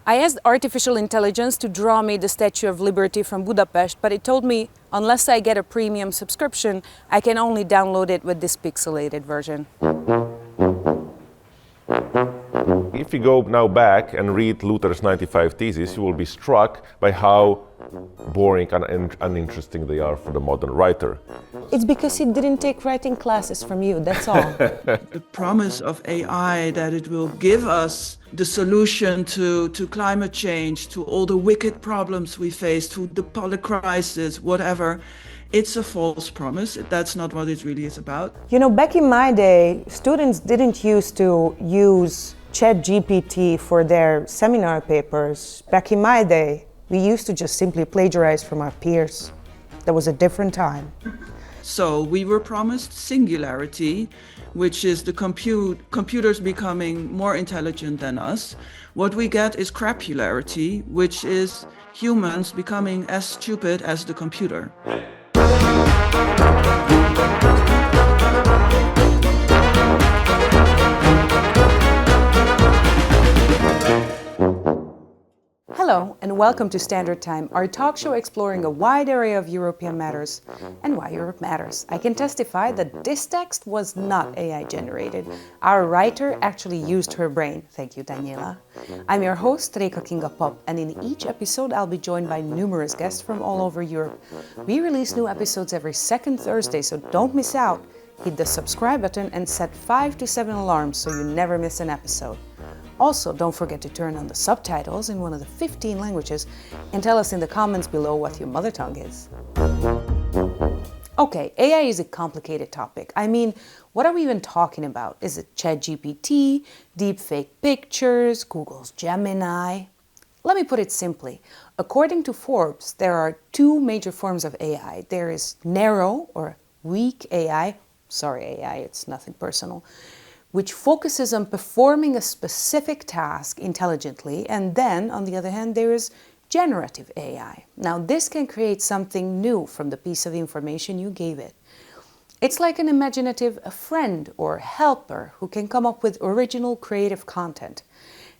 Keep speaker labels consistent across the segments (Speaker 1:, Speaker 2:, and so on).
Speaker 1: I asked artificial intelligence to draw me the Statue of Liberty from Budapest, but it told me unless I get a premium subscription, I can only download it with this pixelated version.
Speaker 2: If you go now back and read Luther's 95 Theses, you will be struck by how boring and uninteresting they are for the modern writer.
Speaker 1: It's because he didn't take writing classes from you, that's all.
Speaker 3: The promise of AI that it will give us the solution to climate change, to all the wicked problems we face, to the polycrisis, whatever, it's a false promise. That's not what it really is about.
Speaker 1: You know, back in my day, students didn't used to use ChatGPT for their seminar papers. Back in my day, we used to just simply plagiarize from our peers. That was a different time.
Speaker 3: So we were promised singularity, which is the computers becoming more intelligent than us. What we get is crapularity, which is humans becoming as stupid as the computer.
Speaker 1: Hello and welcome to Standard Time, our talk show exploring a wide area of European matters and why Europe matters. I can testify that this text was not AI generated. Our writer actually used her brain. Thank you, Daniela. I'm your host, Reka Kinga Pop, and in each episode I'll be joined by numerous guests from all over Europe. We release new episodes every second Thursday, so don't miss out. Hit the subscribe button and set 5 to 7 alarms so you never miss an episode. Also, don't forget to turn on the subtitles in one of the 15 languages and tell us in the comments below what your mother tongue is. Okay, AI is a complicated topic. I mean, what are we even talking about? Is it ChatGPT, deepfake pictures, Google's Gemini? Let me put it simply. According to Forbes, there are two major forms of AI. There is narrow or weak AI, sorry AI, it's nothing personal, which focuses on performing a specific task intelligently, and then, on the other hand, there is generative AI. Now, this can create something new from the piece of information you gave it. It's like an imaginative friend or helper who can come up with original creative content.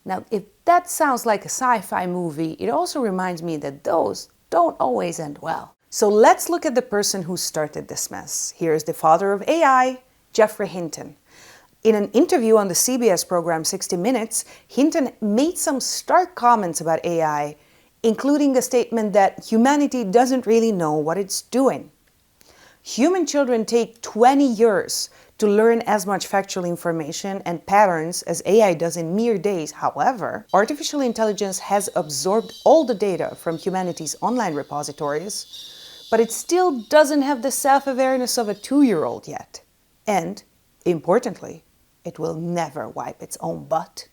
Speaker 1: Now, if that sounds like a sci-fi movie, it also reminds me that those don't always end well. So let's look at the person who started this mess. Here's the father of AI, Geoffrey Hinton. In an interview on the CBS program 60 Minutes, Hinton made some stark comments about AI, including a statement that humanity doesn't really know what it's doing. Human children take 20 years to learn as much factual information and patterns as AI does in mere days. However, artificial intelligence has absorbed all the data from humanity's online repositories, but it still doesn't have the self-awareness of a 2-year-old yet. And, importantly, it will never wipe its own butt.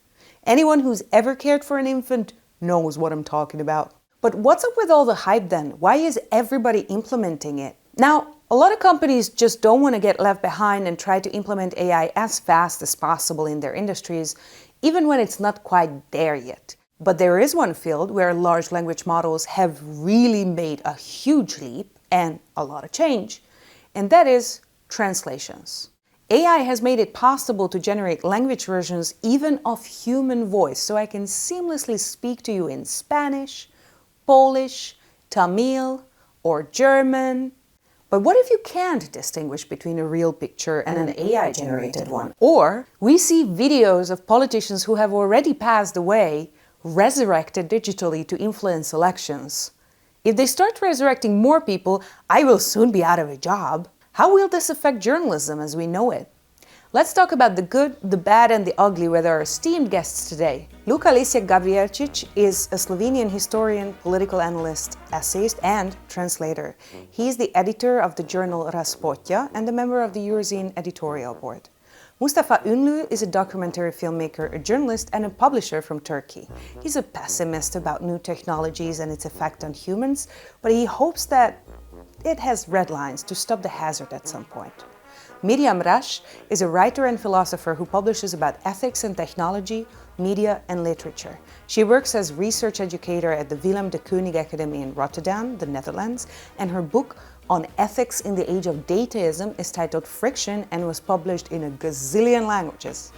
Speaker 1: Anyone who's ever cared for an infant knows what I'm talking about. But what's up with all the hype then? Why is everybody implementing it? Now, a lot of companies just don't want to get left behind and try to implement AI as fast as possible in their industries, even when it's not quite there yet. But there is one field where large language models have really made a huge leap and a lot of change, and that is translations. AI has made it possible to generate language versions even of human voice, so I can seamlessly speak to you in Spanish, Polish, Tamil, or German. But what if you can't distinguish between a real picture and an AI-generated one? Or we see videos of politicians who have already passed away, resurrected digitally to influence elections. If they start resurrecting more people, I will soon be out of a job. How will this affect journalism as we know it? Let's talk about the good, the bad, and the ugly with our esteemed guests today. Luka Lisjak Gabrijecic is a Slovenian historian, political analyst, essayist, and translator. He is the editor of the journal Razpotja and a member of the Eurozine editorial board. Mustafa Ünlü is a documentary filmmaker, a journalist, and a publisher from Turkey. He's a pessimist about new technologies and its effect on humans, but he hopes that it has red lines to stop the hazard at some point. Miriam Rasch is a writer and philosopher who publishes about ethics and technology, media and literature. She works as research educator at the Willem de Kooning Academy in Rotterdam, the Netherlands, and her book on ethics in the age of dataism is titled Friction and was published in a gazillion languages.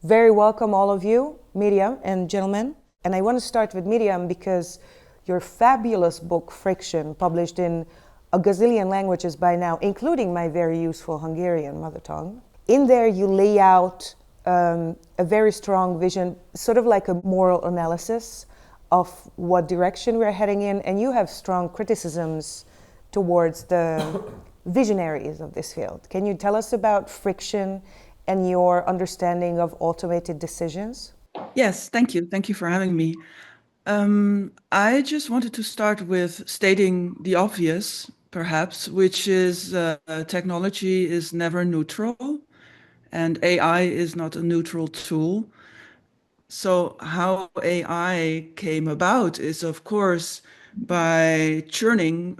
Speaker 1: Very welcome, all of you, Miriam and gentlemen. And I want to start with Miriam because your fabulous book, Friction, published in a gazillion languages by now, including my very useful Hungarian mother tongue. In there, you lay out a very strong vision, sort of like a moral analysis of what direction we're heading in, and you have strong criticisms towards the visionaries of this field. Can you tell us about Friction and your understanding of automated decisions?
Speaker 3: Yes, thank you. Thank you for having me. I just wanted to start with stating the obvious, perhaps, which is technology is never neutral, and AI is not a neutral tool. So how AI came about is, of course, by churning,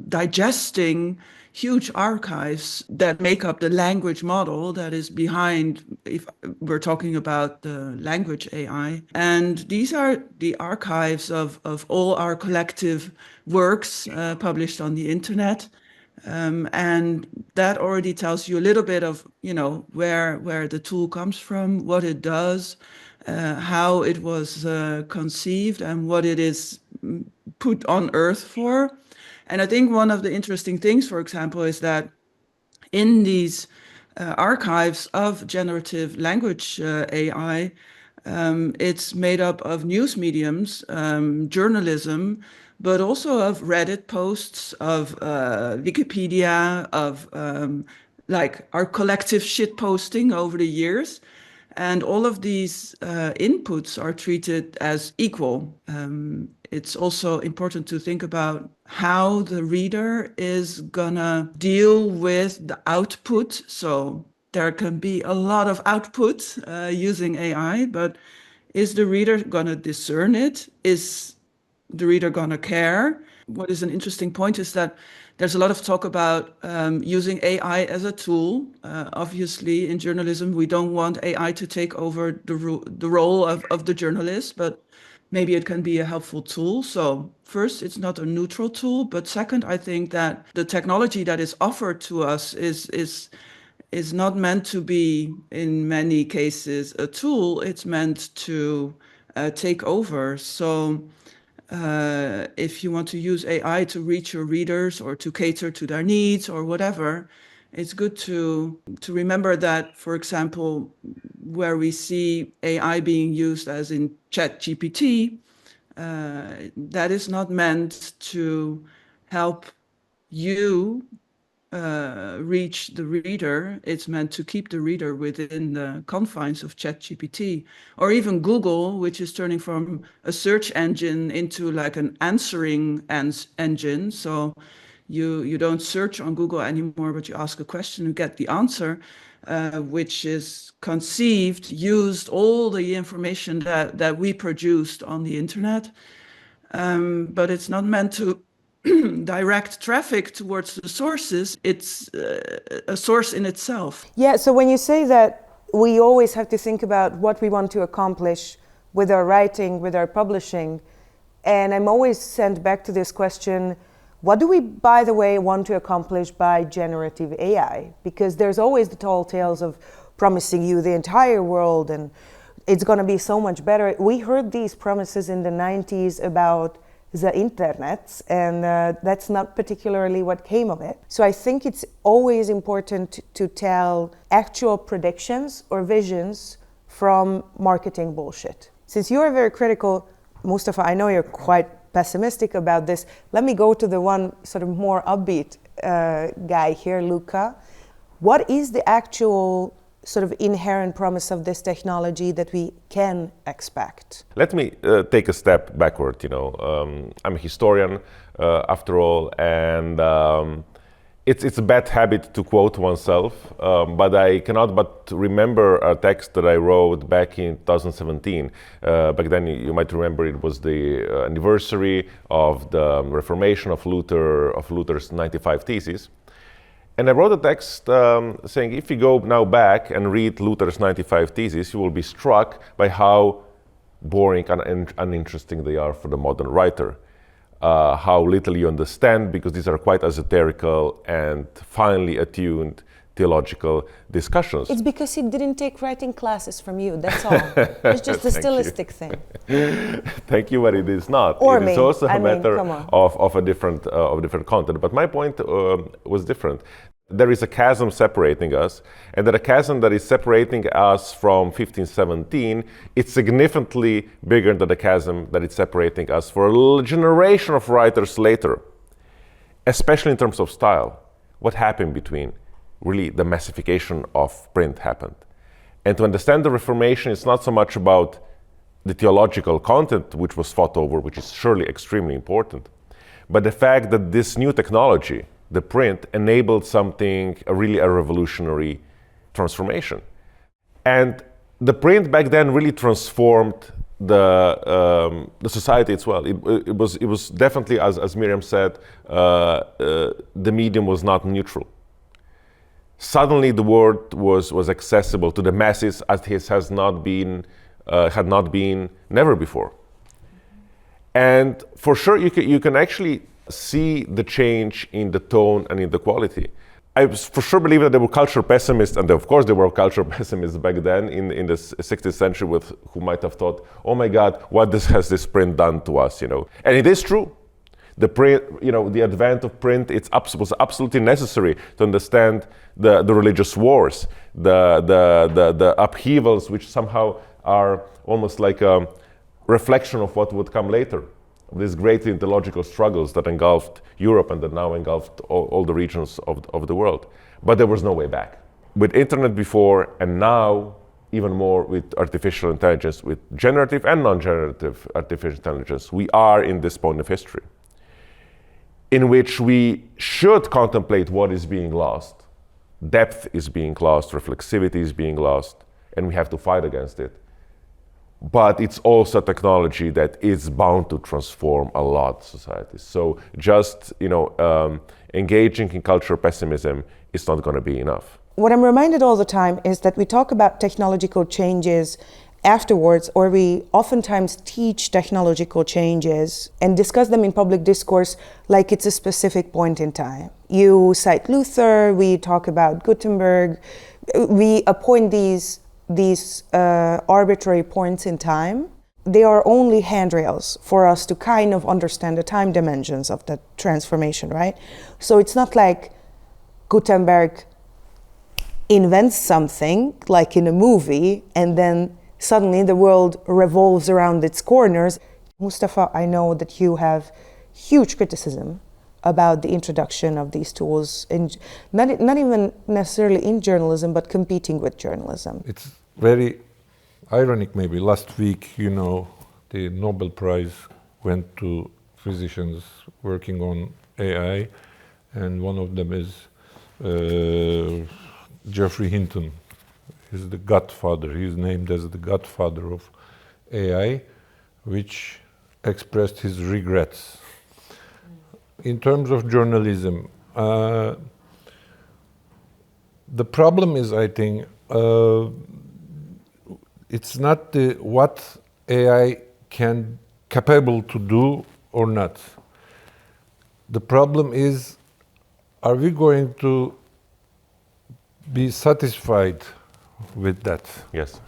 Speaker 3: digesting huge archives that make up the language model that is behind, if we're talking about the language AI. And these are the archives of all our collective works published on the internet. And that already tells you a little bit of, where the tool comes from, what it does, how it was conceived, and what it is put on earth for. And I think one of the interesting things, for example, is that in these archives of generative language AI, it's made up of news mediums, journalism, but also of Reddit posts, of Wikipedia, of like our collective shit posting over the years. And all of these inputs are treated as equal. It's also important to think about how the reader is gonna deal with the output. So there can be a lot of output using AI, but is the reader gonna discern it? Is the reader gonna care? What is an interesting point is that there's a lot of talk about using AI as a tool. Obviously, in journalism, we don't want AI to take over the role of the journalist, but maybe it can be a helpful tool. So first, it's not a neutral tool, but second, I think that the technology that is offered to us is not meant to be, in many cases, a tool. It's meant to take over. So if you want to use AI to reach your readers or to cater to their needs or whatever, it's good to remember that, for example, where we see AI being used as in ChatGPT, that is not meant to help you reach the reader. It's meant to keep the reader within the confines of ChatGPT, or even Google, which is turning from a search engine into like an answering engine. So you don't search on Google anymore, but you ask a question and get the answer, which is conceived, used all the information that we produced on the internet. But it's not meant to direct traffic towards the sources. It's a source in itself.
Speaker 1: Yeah, so when you say that, we always have to think about what we want to accomplish with our writing, with our publishing. And I'm always sent back to this question, what do we, by the way, want to accomplish by generative AI? Because there's always the tall tales of promising you the entire world and it's going to be so much better. We heard these promises in the 90s about the internet, and that's not particularly what came of it. So I think it's always important to tell actual predictions or visions from marketing bullshit. Since you are very critical, Mustafa, I know you're quite pessimistic about this. Let me go to the one sort of more upbeat guy here, Luka. What is the actual sort of inherent promise of this technology that we can expect?
Speaker 2: Let me take a step backward. I'm a historian after all, and it's a bad habit to quote oneself, but I cannot but remember a text that I wrote back in 2017. Back then, you might remember it was the anniversary of the Reformation of Luther's 95 Theses. And I wrote a text saying, if you go now back and read Luther's 95 Theses, you will be struck by how boring and uninteresting they are for the modern writer. How little you understand, because these are quite esoterical and finely attuned theological discussions.
Speaker 1: It's because he didn't take writing classes from you, that's all. It's just a stylistic thing.
Speaker 2: Thank you, but it is not.
Speaker 1: Or
Speaker 2: it is also a matter
Speaker 1: come on.
Speaker 2: of a different content. But my point was different. There is a chasm separating us, and that a chasm that is separating us from 1517, it's significantly bigger than the chasm that is separating us for a generation of writers later, especially in terms of style. What happened between really the massification of print happened. And to understand the Reformation, it's not so much about the theological content which was fought over, which is surely extremely important, but the fact that this new technology, the print, enabled something, really a revolutionary transformation. And the print back then really transformed the society as well. It was definitely, as Miriam said, the medium was not neutral. Suddenly the word was accessible to the masses as it had not been never before. And for sure you can actually see the change in the tone and in the quality. I for sure believe that there were cultural pessimists, and of course there were cultural pessimists back then in the 16th century who might have thought, oh my God, what has this print done to us, And it is true. The print, the advent of print, was absolutely necessary to understand the religious wars, the upheavals, which somehow are almost like a reflection of what would come later. These great theological struggles that engulfed Europe and that now engulfed all the regions of the world. But there was no way back. With internet before, and now even more with artificial intelligence, with generative and non-generative artificial intelligence, we are in this point of history in which we should contemplate what is being lost. Depth is being lost, reflexivity is being lost, and we have to fight against it. But it's also technology that is bound to transform a lot of societies. So just engaging in cultural pessimism is not going to be enough.
Speaker 1: What I'm reminded all the time is that we talk about technological changes afterwards, or we oftentimes teach technological changes and discuss them in public discourse like it's a specific point in time. You cite Luther, we talk about Gutenberg, we appoint these arbitrary points in time. They are only handrails for us to kind of understand the time dimensions of the transformation, right? So it's not like Gutenberg invents something like in a movie and then suddenly the world revolves around its corners. Mustafa, I know that you have huge criticism about the introduction of these tools, not even necessarily in journalism, but competing with journalism.
Speaker 4: It's very ironic maybe. Last week, the Nobel Prize went to physicians working on AI, and one of them is Geoffrey Hinton. He's the godfather. He's named as the godfather of AI, which expressed his regrets. In terms of journalism, the problem is, I think, it's not what AI can capable to do or not. The problem is, are we going to be satisfied with that?
Speaker 2: Yes.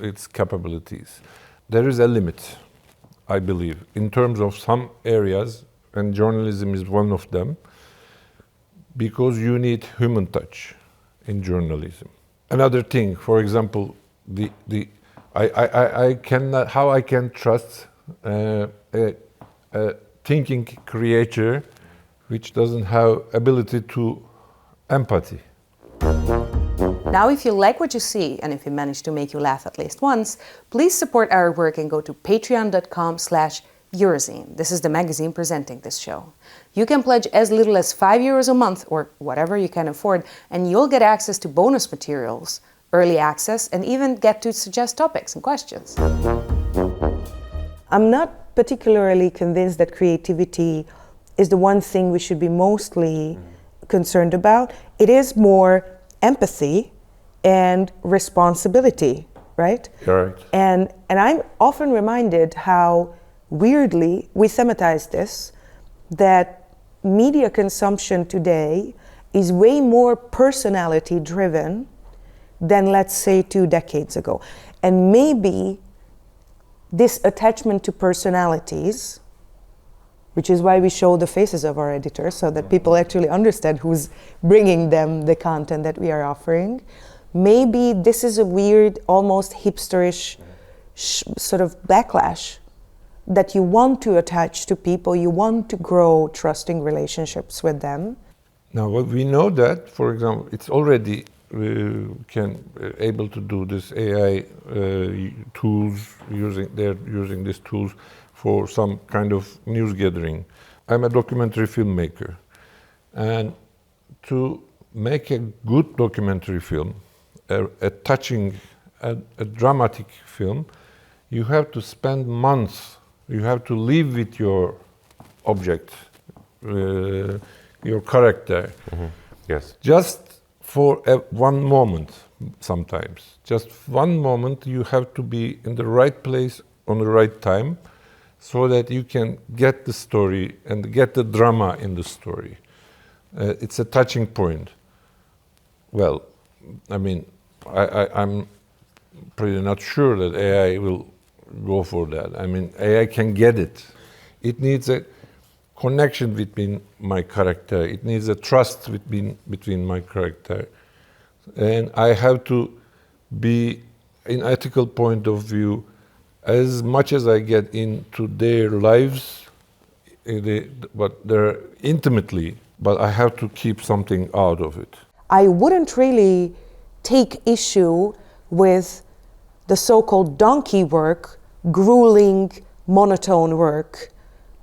Speaker 4: Its capabilities. There is a limit, I believe, in terms of some areas, and journalism is one of them, because you need human touch in journalism. Another thing, for example, I cannot, how I can trust a thinking creator which doesn't have ability to empathy.
Speaker 1: Now, if you like what you see, and if it managed to make you laugh at least once, please support our work and go to patreon.com/Eurozine. This is the magazine presenting this show. You can pledge as little as €5 a month, or whatever you can afford, and you'll get access to bonus materials, early access, and even get to suggest topics and questions. I'm not particularly convinced that creativity is the one thing we should be mostly concerned about. It is more empathy and responsibility, right?
Speaker 4: Right.
Speaker 1: And I'm often reminded how weirdly we thematize this, that media consumption today
Speaker 5: is way more personality driven than, let's say, 2 decades ago. And maybe this attachment to personalities, which is why we show the faces of our editors, so that people actually understand who's bringing them the content that we are offering. Maybe this is a weird, almost hipsterish sort of backlash that you want to attach to people, you want to grow trusting relationships with them.
Speaker 4: Now, what we know that, for example, it's already able to do this AI tools, they're using these tools for some kind of news gathering. I'm a documentary filmmaker, and to make a good documentary film, a touching, a dramatic film, you have to spend months. You have to live with your object, your character.
Speaker 2: Mm-hmm. Yes.
Speaker 4: Just for one moment, sometimes. Just one moment, you have to be in the right place on the right time, so that you can get the story and get the drama in the story. It's a touching point. Well, I mean, I'm pretty not sure that AI will go for that. I mean, AI can get it. It needs a connection between my character. It needs a trust between my character. And I have to be, in ethical point of view, as much as I get into their lives, but they're intimately, but I have to keep something out of it.
Speaker 5: I wouldn't really take issue with the so-called donkey work, grueling, monotone work,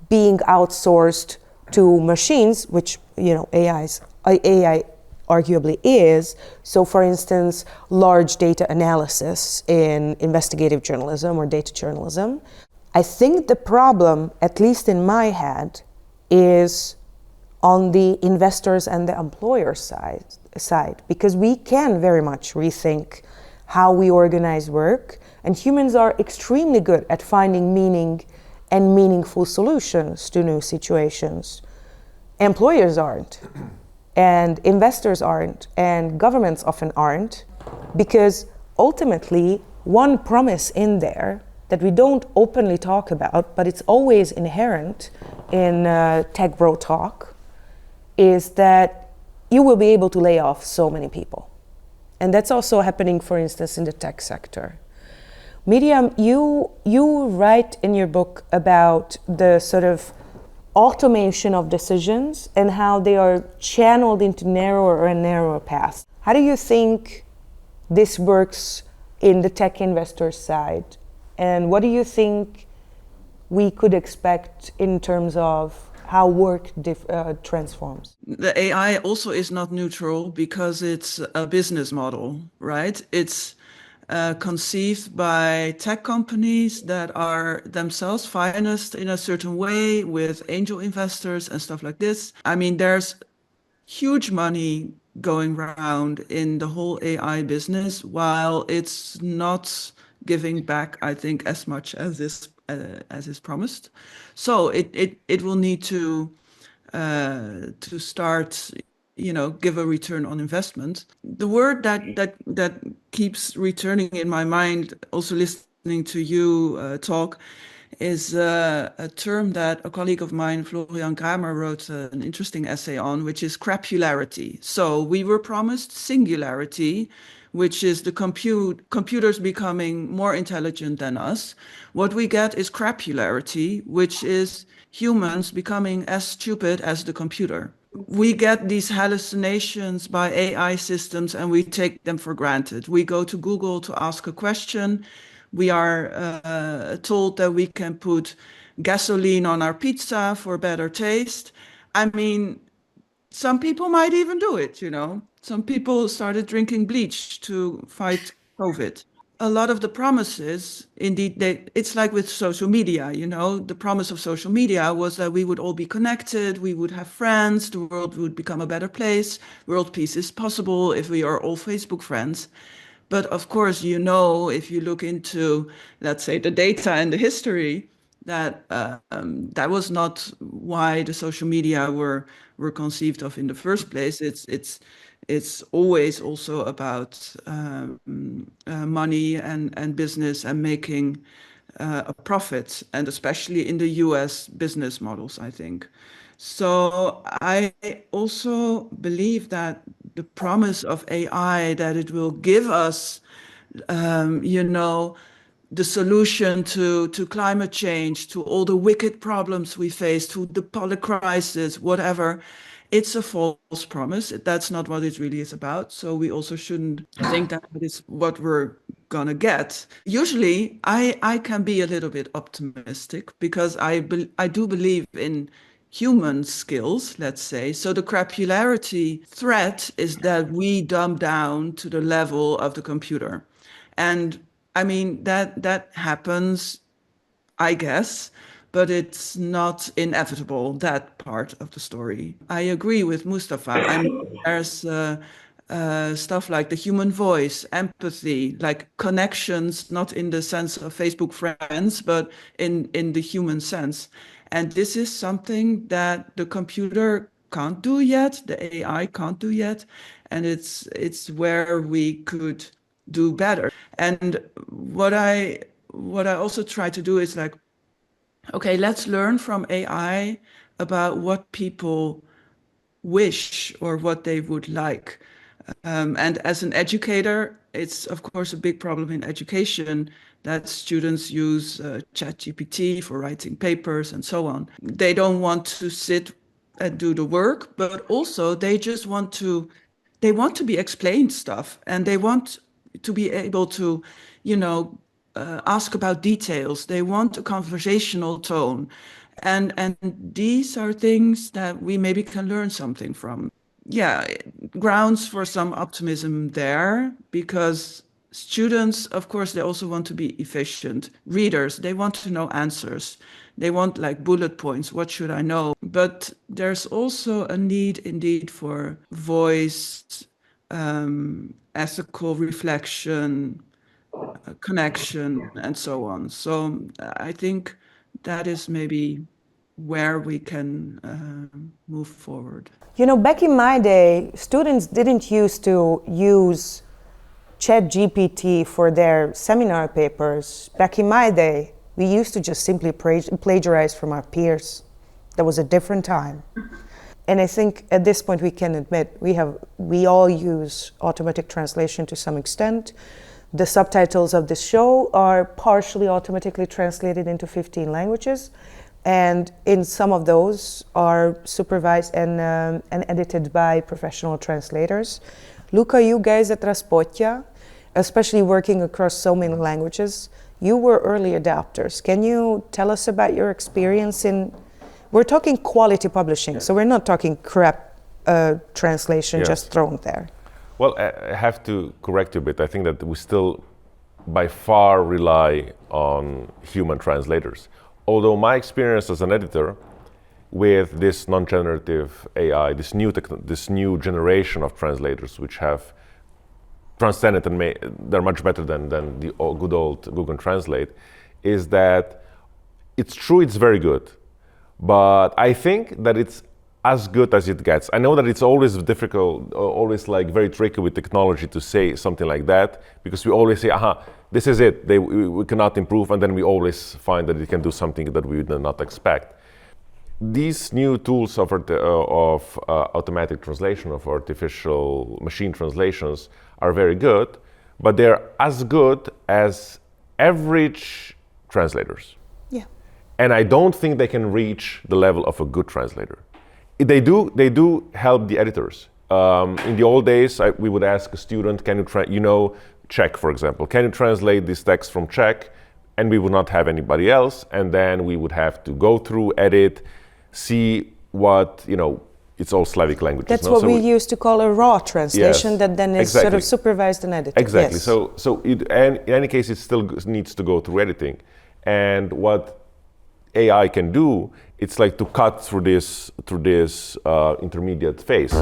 Speaker 5: being outsourced to machines, which AI arguably is. So, for instance, large data analysis in investigative journalism or data journalism. I think the problem, at least in my head, is on the investors and the employer side, because we can very much rethink how we organize work, and humans are extremely good at finding meaning and meaningful solutions to new situations. Employers aren't, and investors aren't, and governments often aren't, because ultimately one promise in there that we don't openly talk about, but it's always inherent in tech bro talk, is that you will be able to lay off so many people. And that's also happening, for instance, in the tech sector. Miriam, you write in your book about the sort of automation of decisions and how they are channeled into narrower and narrower paths. How do you think this works in the tech investor side? And what do you think we could expect in terms of how work transforms?
Speaker 3: The AI also is not neutral because it's a business model, right? It's conceived by tech companies that are themselves financed in a certain way with angel investors and stuff like this. I mean, there's huge money going around in the whole AI business, while it's not giving back, I think, as much as is promised. So it will need to start, give a return on investment. The word that keeps returning in my mind, also listening to you talk, is a term that a colleague of mine, Florian Kramer, wrote an interesting essay on, which is crapularity. So we were promised singularity, which is the computers becoming more intelligent than us. What we get is crapularity, which is humans becoming as stupid as the computer. We get these hallucinations by AI systems and we take them for granted. We go to Google to ask a question. We are told that we can put gasoline on our pizza for better taste. I mean, some people might even do it, Some people started drinking bleach to fight COVID. A lot of the promises, indeed, it's like with social media, the promise of social media was that we would all be connected, we would have friends, the world would become a better place, world peace is possible if we are all Facebook friends. But of course, if you look into, let's say, the data and the history, that that was not why the social media were conceived of in the first place. It's always also about money and business and making a profit, and especially in the US business models, I think. So I also believe that the promise of AI, that it will give us, the solution to climate change, to all the wicked problems we face, to the polycrisis, whatever, it's a false promise. That's not what it really is about. So we also shouldn't think that is what we're gonna get. Usually, I can be a little bit optimistic because I do believe in human skills, let's say. So the crapularity threat is that we dumb down to the level of the computer. And I mean, that happens, I guess, but it's not inevitable, that part of the story. I agree with Mustafa. I mean, there's stuff like the human voice, empathy, like connections, not in the sense of Facebook friends, but in the human sense. And this is something that the computer can't do yet, the AI can't do yet, and it's where we could do better. And what I also try to do is like, okay, let's learn from AI about what people wish or what they would like. And as an educator, it's of course a big problem in education that students use ChatGPT for writing papers and so on. They don't want to sit and do the work, but also they just want to be explained stuff, and they want to be able to, ask about details. They want a conversational tone. And these are things that we maybe can learn something from. Yeah, grounds for some optimism there, because students, of course, they also want to be efficient. Readers, they want to know answers. They want like bullet points. What should I know? But there's also a need indeed for voice, ethical reflection, connection, and so on. So I think that is maybe where we can move forward.
Speaker 5: You know, back in my day, students didn't used to use ChatGPT for their seminar papers. Back in my day, we used to just simply plagiarize from our peers. That was a different time. And I think at this point we can admit we all use automatic translation to some extent. The subtitles of this show are partially automatically translated into 15 languages. And in some of those are supervised and edited by professional translators. Luka, you guys at Razpotja, especially working across so many languages, you were early adopters. Can you tell us about your experience we're talking quality publishing, so we're not talking crap translation just thrown there.
Speaker 2: Well, I have to correct you a bit. I think that we still by far rely on human translators. Although my experience as an editor with this non-generative AI, this new generation of translators, which have transcended and they're much better than the good old Google Translate, is that it's true, it's very good, but I think that it's as good as it gets. I know that it's always difficult, always like very tricky with technology to say something like that, because we always say, this is it, we cannot improve, and then we always find that it can do something that we did not expect. These new tools of automatic translation, of artificial machine translations, are very good, but they're as good as average translators.
Speaker 5: Yeah.
Speaker 2: And I don't think they can reach the level of a good translator. They do help the editors. In the old days, we would ask a student, can you Czech, for example, can you translate this text from Czech? And we would not have anybody else, and then we would have to go through, edit, see what, it's all Slavic languages.
Speaker 5: That's what we used to call a raw translation, that then is sort of supervised and edited.
Speaker 2: Exactly.
Speaker 5: Yes.
Speaker 2: So in any case, it still needs to go through editing. And what AI can do, it's like to cut through this intermediate phase.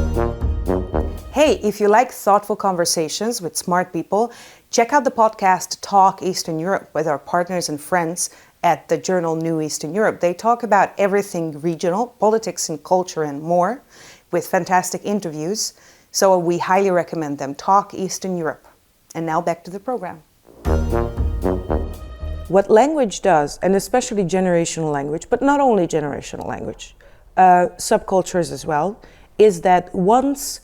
Speaker 1: Hey, if you like thoughtful conversations with smart people, check out the podcast Talk Eastern Europe with our partners and friends at the journal New Eastern Europe. They talk about everything regional, politics and culture and more, with fantastic interviews. So we highly recommend them. Talk Eastern Europe. And now back to the program.
Speaker 5: What language does, and especially generational language, but not only generational language, subcultures as well, is that once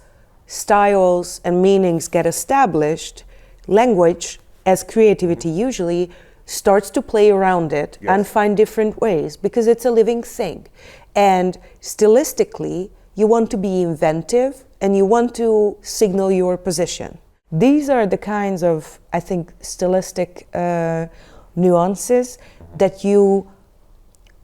Speaker 5: styles and meanings get established, language, as creativity usually, starts to play around it and find different ways because it's a living thing. And stylistically, you want to be inventive and you want to signal your position. These are the kinds of, I think, stylistic nuances that you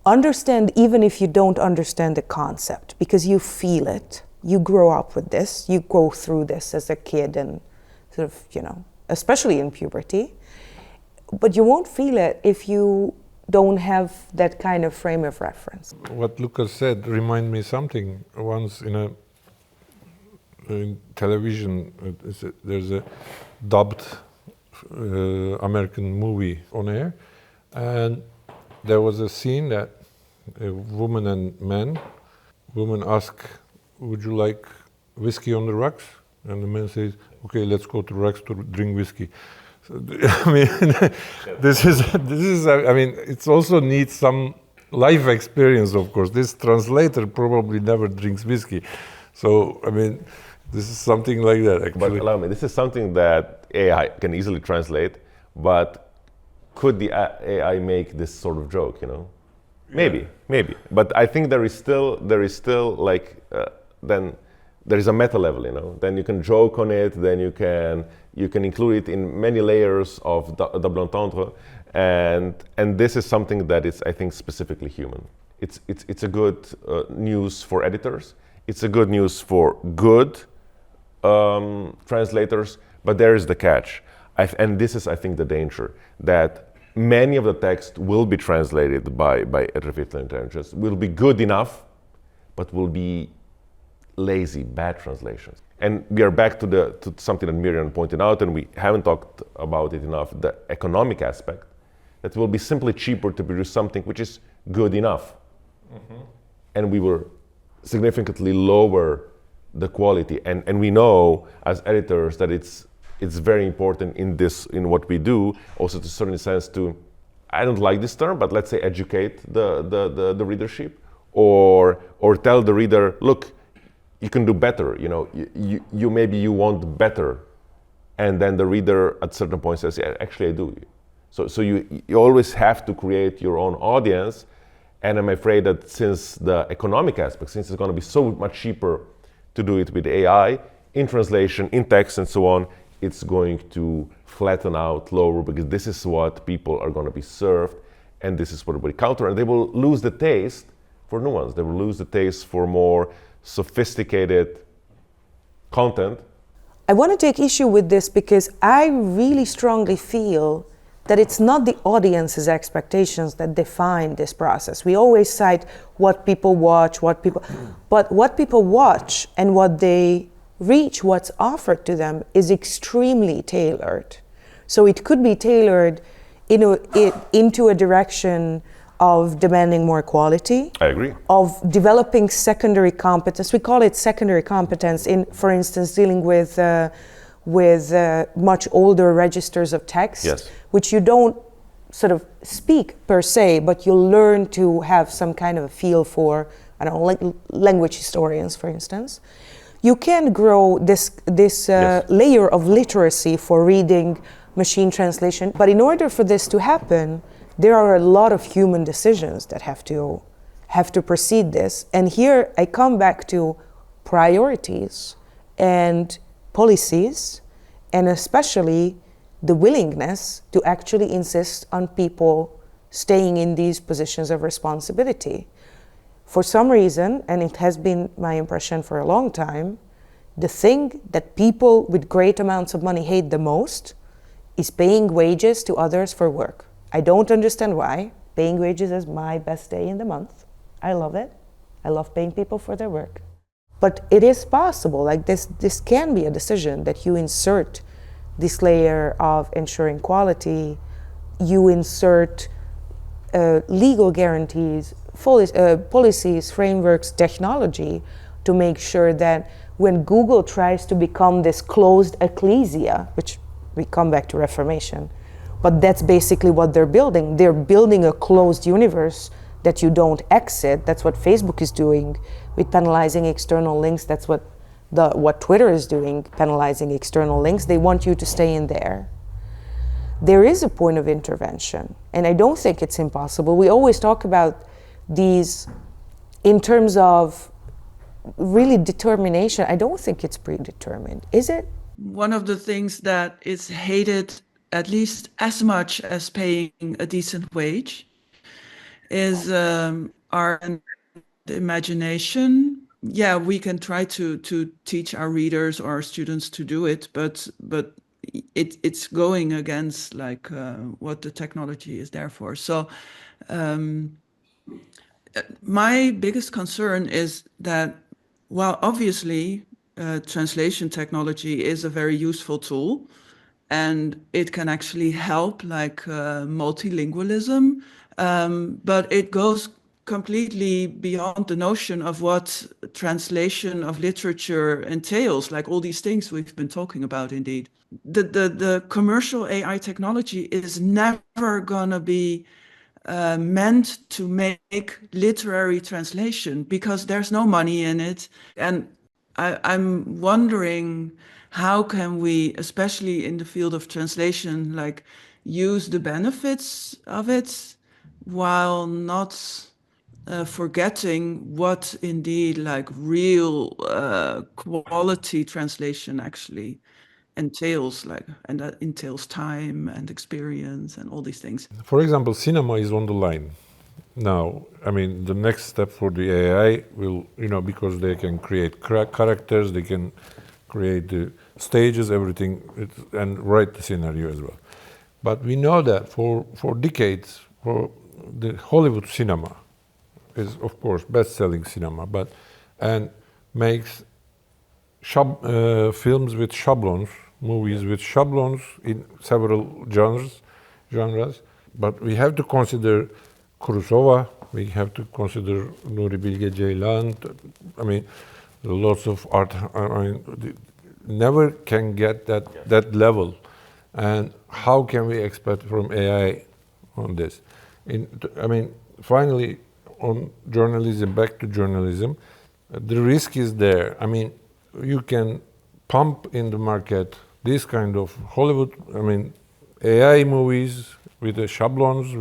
Speaker 5: understand even if you don't understand the concept, because you feel it. You grow up with this, you go through this as a kid and sort of, you know, especially in puberty. But you won't feel it if you don't have that kind of frame of reference.
Speaker 4: What Luka said remind me something. Once in television, there's a dubbed American movie on air, and there was a scene that a woman and man, woman asked, "Would you like whiskey on the rocks?" And the man says, "Okay, let's go to rocks to drink whiskey." So, I mean, this is. I mean, it also needs some life experience, of course. This translator probably never drinks whiskey, so I mean, this is something like that. Actually,
Speaker 2: but allow me. This is something that AI can easily translate. But could the AI make this sort of joke? You know, maybe. But I think there is still like then. There is a meta level, you know. Then you can joke on it. Then you can include it in many layers of double entendre, and this is something that is, I think, specifically human. It's a good news for editors. It's a good news for good translators. But there is the catch, and this is, I think, the danger, that many of the text will be translated by artificial intelligence. Will be good enough, but will be lazy, bad translations. And we are back to something that Miriam pointed out, and we haven't talked about it enough, the economic aspect, that it will be simply cheaper to produce something which is good enough. Mm-hmm. And we will significantly lower the quality. And we know as editors that it's very important in what we do, also to a certain sense to, I don't like this term, but let's say educate the readership, or tell the reader, look, you can do better, you know, you maybe you want better, and then the reader at a certain point says, yeah, actually I do. So you always have to create your own audience, and I'm afraid that since the economic aspect, since it's going to be so much cheaper to do it with AI, in translation, in text and so on, it's going to flatten out lower, because this is what people are going to be served, and this is what everybody counter, and they will lose the taste for nuance. They will lose the taste for more sophisticated content.
Speaker 5: I want to take issue with this because I really strongly feel that it's not the audience's expectations that define this process. We always cite what people watch, but what people watch and what they reach, what's offered to them, is extremely tailored. So it could be tailored into a direction of demanding more quality.
Speaker 2: I agree.
Speaker 5: Of developing secondary competence. We call it secondary competence in, for instance, dealing with much older registers of text,
Speaker 2: yes,
Speaker 5: which you don't sort of speak per se, but you learn to have some kind of a feel for, I don't know, like language historians, for instance. You can grow this
Speaker 2: yes,
Speaker 5: layer of literacy for reading machine translation, but in order for this to happen, there are a lot of human decisions that have to precede this. And here I come back to priorities and policies, and especially the willingness to actually insist on people staying in these positions of responsibility. For some reason, and it has been my impression for a long time, the thing that people with great amounts of money hate the most is paying wages to others for work. I don't understand why. Paying wages is my best day in the month. I love it. I love paying people for their work. But it is possible, like this can be a decision that you insert this layer of ensuring quality, you insert legal guarantees, policies, frameworks, technology to make sure that when Google tries to become this closed ecclesia, which we come back to Reformation, but that's basically what they're building. They're building a closed universe that you don't exit. That's what Facebook is doing with penalizing external links. That's what Twitter is doing, penalizing external links. They want you to stay in there. There is a point of intervention, and I don't think it's impossible. We always talk about these in terms of really determination. I don't think it's predetermined, is it?
Speaker 3: One of the things that is hated at least as much as paying a decent wage is our imagination. Yeah, we can try to teach our readers or our students to do it, but it's going against like what the technology is there for. So my biggest concern is that, while obviously translation technology is a very useful tool, and it can actually help like multilingualism, but it goes completely beyond the notion of what translation of literature entails, like all these things we've been talking about indeed. The commercial AI technology is never gonna be meant to make literary translation, because there's no money in it. And I'm wondering, how can we, especially in the field of translation, like use the benefits of it while not forgetting what indeed like real quality translation actually entails, like, and that entails time and experience and all these things.
Speaker 4: For example, cinema is on the line now. I mean, the next step for the AI will, because they can create characters, they can create the stages, everything, and write the scenario as well. But we know that for decades, for the Hollywood cinema is, of course, best-selling cinema, and makes films with shablons, movies with shablons in several genres. But we have to consider Kurosawa, we have to consider Nuri Bilge Ceylan. I mean, lots of art. Never can get that level. And how can we expect from AI on this? Finally, on journalism, back to journalism, the risk is there. I mean, you can pump in the market this kind of Hollywood, AI movies with the shablons,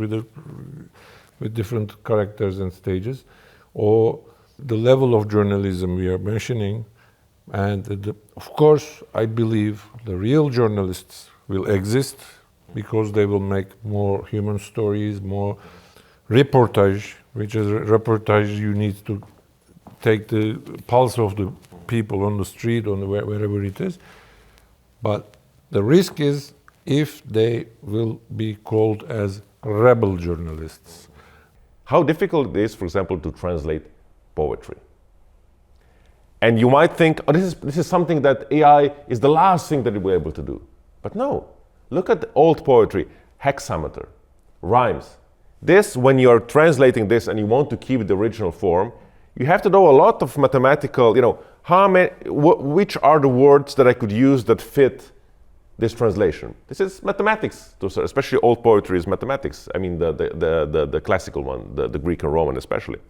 Speaker 4: with different characters and stages, or the level of journalism we are mentioning. And of course, I believe the real journalists will exist, because they will make more human stories, more reportage, which is reportage you need to take the pulse of the people on the street, wherever it is. But the risk is if they will be called as rebel journalists.
Speaker 2: How difficult it is, for example, to translate poetry. And you might think, oh, this is something that AI is the last thing that it will be able to do. But no, look at old poetry, hexameter, rhymes. This, when you're translating this and you want to keep the original form, you have to do a lot of mathematical, which are the words that I could use that fit this translation. This is mathematics, especially old poetry is mathematics. I mean, the classical one, the Greek and Roman especially.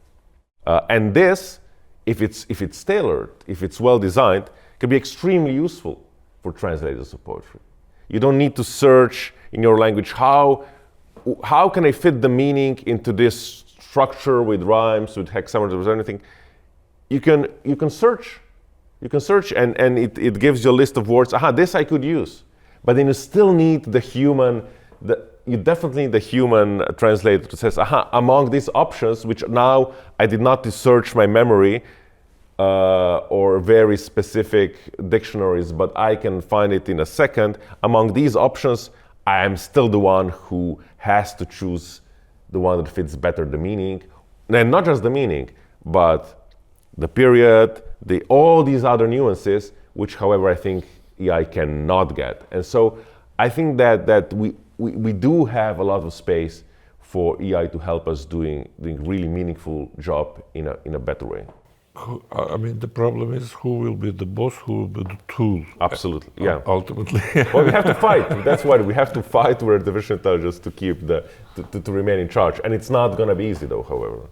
Speaker 2: And this, if it's tailored, if it's well designed, can be extremely useful for translators of poetry. You don't need to search in your language, how can I fit the meaning into this structure with rhymes, with hexameters, or anything. You can search. You can search and it gives you a list of words. This I could use. But then you still need the human, you definitely need the human translator to say, among these options, which now I did not search my memory or very specific dictionaries, but I can find it in a second. Among these options, I am still the one who has to choose the one that fits better the meaning. And not just the meaning, but the period, all these other nuances, which, however, I think AI cannot get. And so I think that we do have a lot of space for AI to help us doing really meaningful job in a better way.
Speaker 4: I mean, the problem is who will be the boss, who will be the tool.
Speaker 2: Absolutely, yeah.
Speaker 4: Ultimately.
Speaker 2: Well, we have to fight. That's why we have to fight with artificial intelligence to keep to remain in charge. And it's not going to be easy, though. However.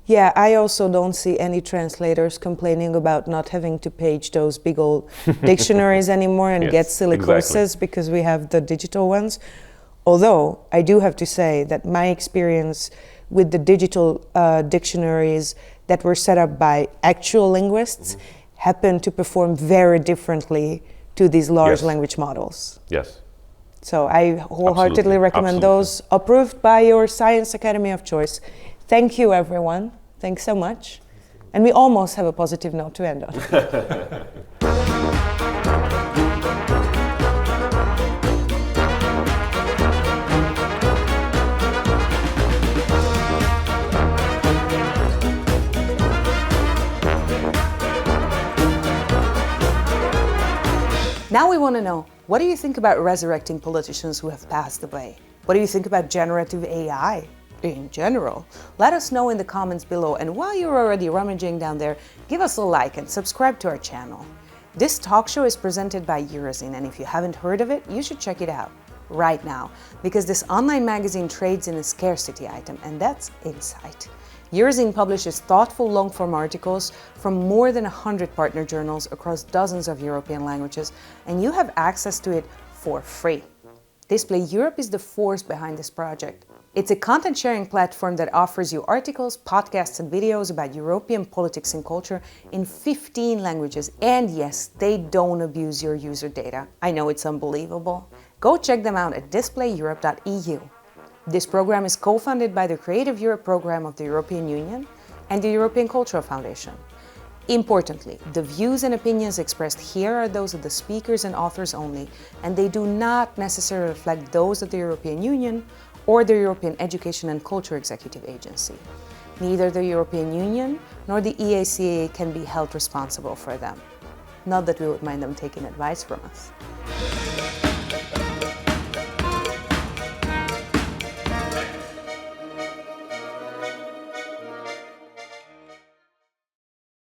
Speaker 5: Yeah, I also don't see any translators complaining about not having to page those big old dictionaries anymore and
Speaker 2: Yes,
Speaker 5: get silly courses because we have the digital ones. Although I do have to say that my experience with the digital dictionaries that were set up by actual linguists happen to perform very differently to these large language models.
Speaker 2: Yes.
Speaker 5: So I wholeheartedly
Speaker 2: Absolutely.
Speaker 5: recommend
Speaker 2: Absolutely.
Speaker 5: those approved by your Science Academy of choice. Thank you, everyone. Thanks so much. And we almost have a positive note to end on.
Speaker 1: Now we want to know, what do you think about resurrecting politicians who have passed away? What do you think about generative AI in general? Let us know in the comments below, and while you're already rummaging down there, give us a like and subscribe to our channel. This talk show is presented by Eurozine, and if you haven't heard of it, you should check it out right now, because this online magazine trades in a scarcity item, and that's insight. Eurozine publishes thoughtful long-form articles from more than 100 partner journals across dozens of European languages, and you have access to it for free. Display Europe is the force behind this project. It's a content-sharing platform that offers you articles, podcasts, and videos about European politics and culture in 15 languages. And yes, they don't abuse your user data. I know it's unbelievable. Go check them out at displayeurope.eu. This program is co-funded by the Creative Europe program of the European Union and the European Cultural Foundation. Importantly, the views and opinions expressed here are those of the speakers and authors only, and they do not necessarily reflect those of the European Union or the European Education and Culture Executive Agency. Neither the European Union nor the EACA can be held responsible for them. Not that we would mind them taking advice from us.